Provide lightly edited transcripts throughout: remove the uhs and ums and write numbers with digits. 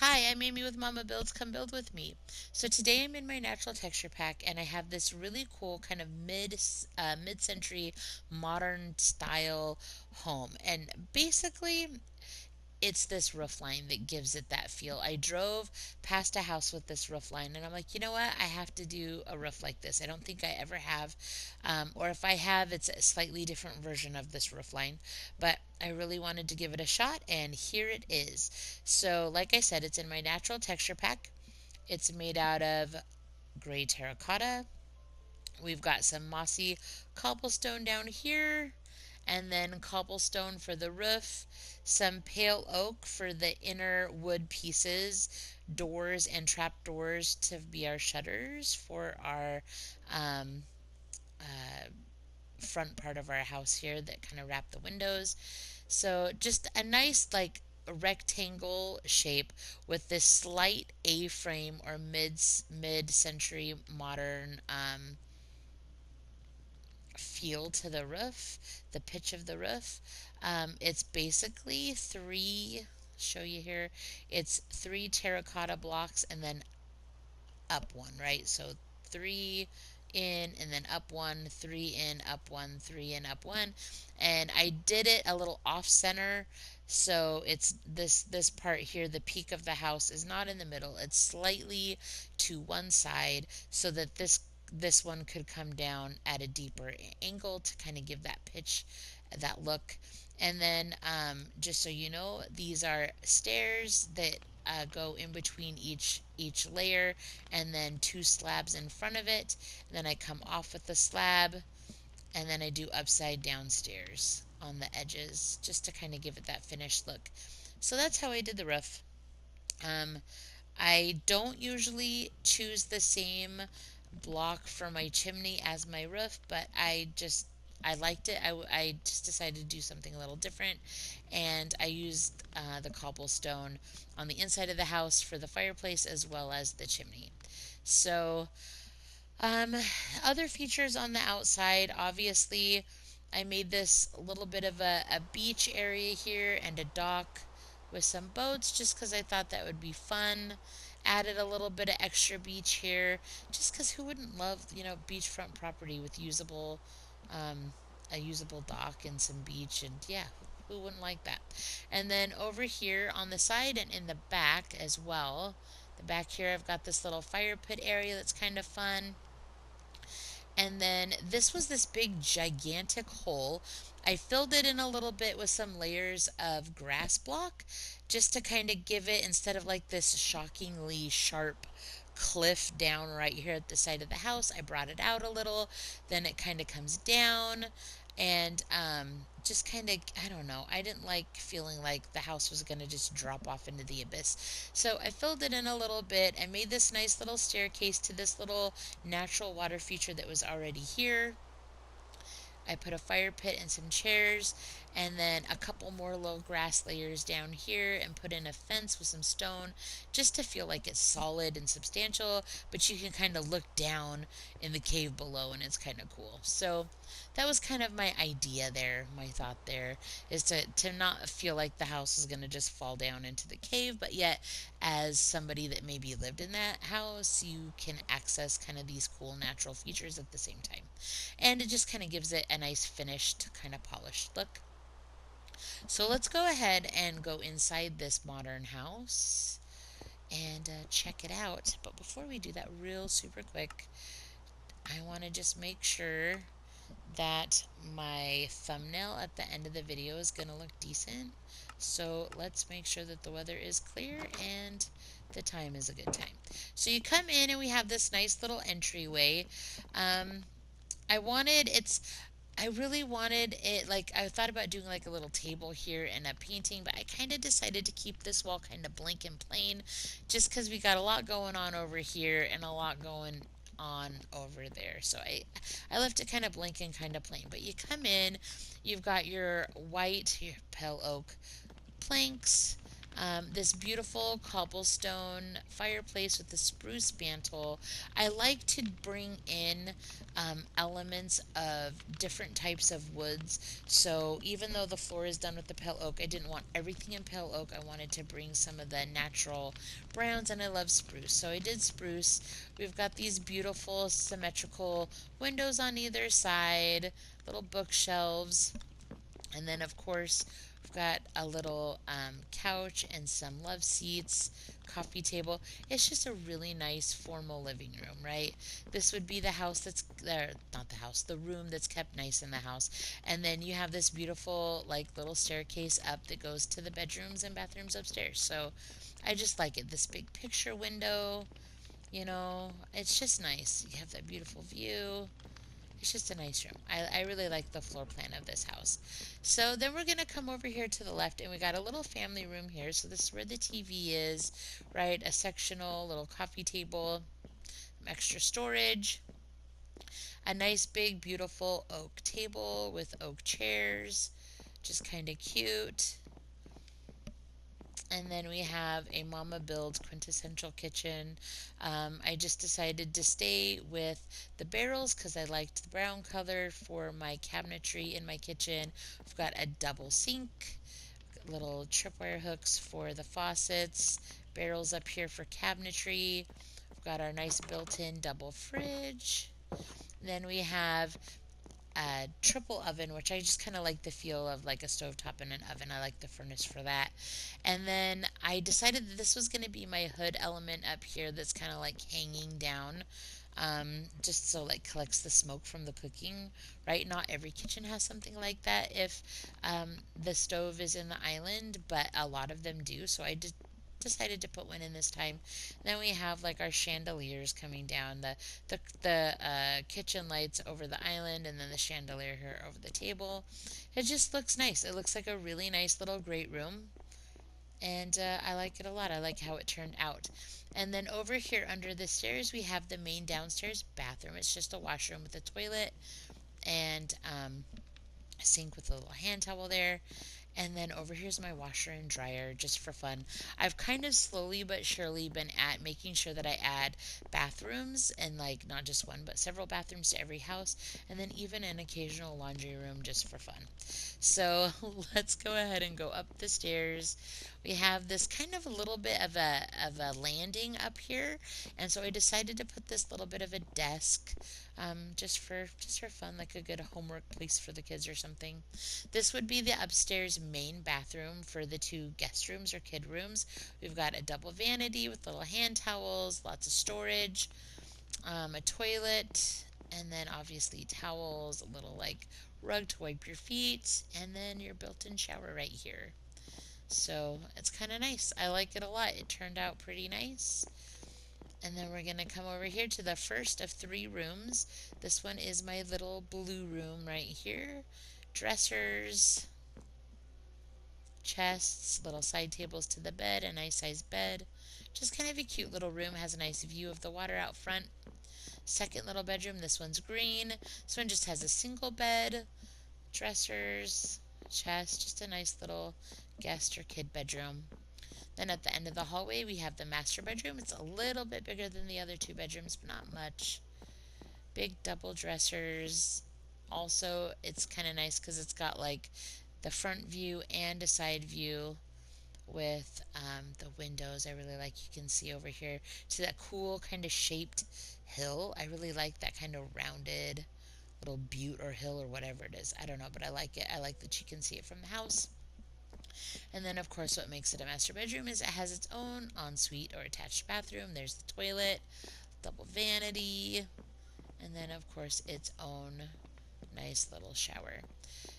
Hi, I'm Amy with Momma-Builds. Come build with me. So today I'm in my natural texture pack, and I have this really cool kind of mid-century modern style home. And basically, it's this roof line that gives it that feel. I drove past a house with this roof line, and I'm like, you know what? I have to do a roof like this. I don't think I ever have, or if I have, it's a slightly different version of this roof line. But I really wanted to give it a shot, and here it is. So, like I said, it's in my natural texture pack. It's made out of gray terracotta. We've got some mossy cobblestone down here, and then cobblestone for the roof, some pale oak for the inner wood pieces, doors and trap doors to be our shutters for our um, uh, front part of our house here that kind of wrap the windows. So just a nice like rectangle shape with this slight A-frame or mid-century modern feel to the roof, the pitch of the roof. It's basically show you here, it's three terracotta blocks and then up one, right? So three in and then up one, three in, up one, three in, up one. And I did it a little off center. So it's this part here, the peak of the house is not in the middle. It's slightly to one side so that this one could come down at a deeper angle to kind of give that pitch, that look. And then, just so you know, these are stairs that go in between each layer, and then two slabs in front of it. And then I come off with the slab, and then I do upside down stairs on the edges just to kind of give it that finished look. So that's how I did the roof. Um, I don't usually choose the same block for my chimney as my roof, but I liked it. I just decided to do something a little different, and I used the cobblestone on the inside of the house for the fireplace as well as the chimney. So, um, other features on the outside, obviously, I made this a little bit of a beach area here and a dock with some boats just because I thought that would be fun. Added a little bit of extra beach here just because who wouldn't love, beachfront property with um, a usable dock and some beach, and yeah, who wouldn't like that? And then over here on the side and in the back as well, the back here I've got this little fire pit area that's kind of fun. And then this was this big gigantic hole. I filled it in a little bit with some layers of grass block just to kind of give it, instead of like this shockingly sharp cliff down right here at the side of the house, I brought it out a little. Then it kind of comes down, and just kind of, I don't know, I didn't like feeling like the house was going to just drop off into the abyss. So I filled it in a little bit. I made this nice little staircase to this little natural water feature that was already here. I put a fire pit and some chairs, and then a couple more low grass layers down here, and put in a fence with some stone just to feel like it's solid and substantial, but you can kind of look down in the cave below, and it's kind of cool. So that was kind of my idea there, my thought there, is to not feel like the house is going to just fall down into the cave, but yet as somebody that maybe lived in that house, you can access kind of these cool natural features at the same time. And it just kind of gives it a nice finished, kind of polished look. So let's go ahead and go inside this modern house and check it out. But before we do that, real super quick, I want to just make sure that my thumbnail at the end of the video is going to look decent. So let's make sure that the weather is clear and the time is a good time. So you come in and we have this nice little entryway. Um, I wanted it's I really wanted it, like I thought about doing like a little table here and a painting, but I kind of decided to keep this wall kind of blank and plain just cuz we got a lot going on over here and a lot going on over there. So I left it kind of blank and kind of plain. But you come in, you've got your white, your pale oak planks. This beautiful cobblestone fireplace with the spruce mantle. I like to bring in elements of different types of woods. So even though the floor is done with the pale oak, I didn't want everything in pale oak. I wanted to bring some of the natural browns, and I love spruce. So I did spruce. We've got these beautiful symmetrical windows on either side, little bookshelves, and then, of course, we've got a little couch and some love seats, coffee table. It's just a really nice formal living room, right? This would be the house that's there, not the house, the room that's kept nice in the house. And then you have this beautiful, like, little staircase up that goes to the bedrooms and bathrooms upstairs. So I just like it. This big picture window, it's just nice. You have that beautiful view. It's just a nice room. I really like the floor plan of this house. So then we're going to come over here to the left, and we got a little family room here. So this is where the TV is, right? A sectional little coffee table, extra storage, a nice big beautiful oak table with oak chairs, just kind of cute. And then we have a Momma-Builds quintessential kitchen. I just decided to stay with the barrels because I liked the brown color for my cabinetry in my kitchen. We've got a double sink, little tripwire hooks for the faucets, barrels up here for cabinetry. We've got our nice built-in double fridge. Then we have a triple oven, which I just kind of like the feel of like a stovetop in an oven. I like the furnace for that. And then I decided that this was going to be my hood element up here that's kind of like hanging down. Just so like collects the smoke from the cooking, right? Not every kitchen has something like that if the stove is in the island, but a lot of them do. So I decided to put one in this time. Then we have like our chandeliers coming down, the kitchen lights over the island, and then the chandelier here over the table. It just looks nice. It looks like a really nice little great room, and I like it a lot. I like how it turned out. And then over here under the stairs, we have the main downstairs bathroom. It's just a washroom with a toilet and a sink with a little hand towel there. And then over here's my washer and dryer just for fun. I've kind of slowly but surely been at making sure that I add bathrooms, and like not just one but several bathrooms to every house, and then even an occasional laundry room just for fun. So let's go ahead and go up the stairs. We have this kind of a little bit of a landing up here, and so I decided to put this little bit of a desk, just for fun, like a good homework place for the kids or something. This would be the upstairs main bathroom for the two guest rooms or kid rooms. We've got a double vanity with little hand towels, lots of storage, a toilet, and then obviously towels, a little like rug to wipe your feet, and then your built-in shower right here. So it's kind of nice. I like it a lot. It turned out pretty nice. And then we're going to come over here to the first of three rooms. This one is my little blue room right here. Dressers, chests, little side tables to the bed, a nice sized bed. Just kind of a cute little room. Has a nice view of the water out front. Second little bedroom, this one's green. This one just has a single bed, dressers, chest, just a nice little guest or kid bedroom. Then at the end of the hallway, we have the master bedroom. It's a little bit bigger than the other two bedrooms, but not much. Big double dressers. Also, it's kind of nice because it's got like the front view and a side view with the windows. I really like, you can see over here to that cool kind of shaped hill. I really like that kind of rounded little butte or hill or whatever it is. I don't know, but I like it. I like that you can see it from the house. And then, of course, what makes it a master bedroom is it has its own ensuite or attached bathroom. There's the toilet, double vanity, and then, of course, its own nice little shower.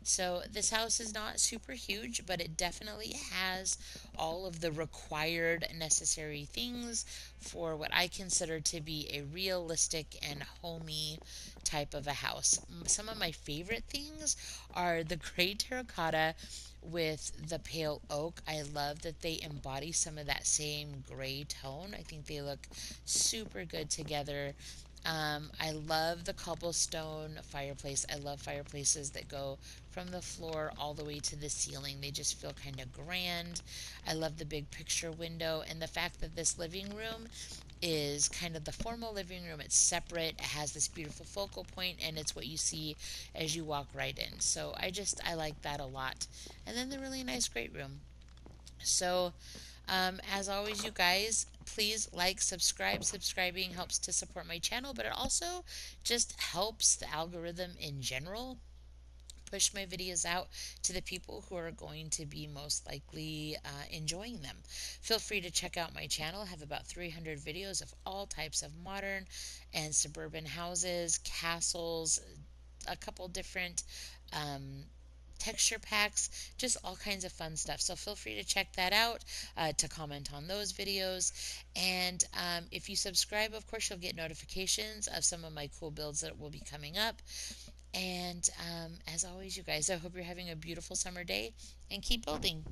So this house is not super huge, but it definitely has all of the required necessary things for what I consider to be a realistic and homey type of a house. Some of my favorite things are the gray terracotta with the pale oak. I love that they embody some of that same gray tone. I think they look super good together. I love the cobblestone fireplace. I love fireplaces that go from the floor all the way to the ceiling. They just feel kind of grand. I love the big picture window and the fact that this living room is kind of the formal living room. It's separate. It has this beautiful focal point and it's what you see as you walk right in. So I like that a lot. And then the really nice great room. So as always, you guys, please like, subscribe. Subscribing helps to support my channel, but it also just helps the algorithm in general push my videos out to the people who are going to be most likely enjoying them. Feel free to check out my channel. I have about 300 videos of all types of modern and suburban houses, castles, a couple different um, texture packs, just all kinds of fun stuff. So feel free to check that out, to comment on those videos. And if you subscribe, of course, you'll get notifications of some of my cool builds that will be coming up. And as always, you guys, I hope you're having a beautiful summer day and keep building.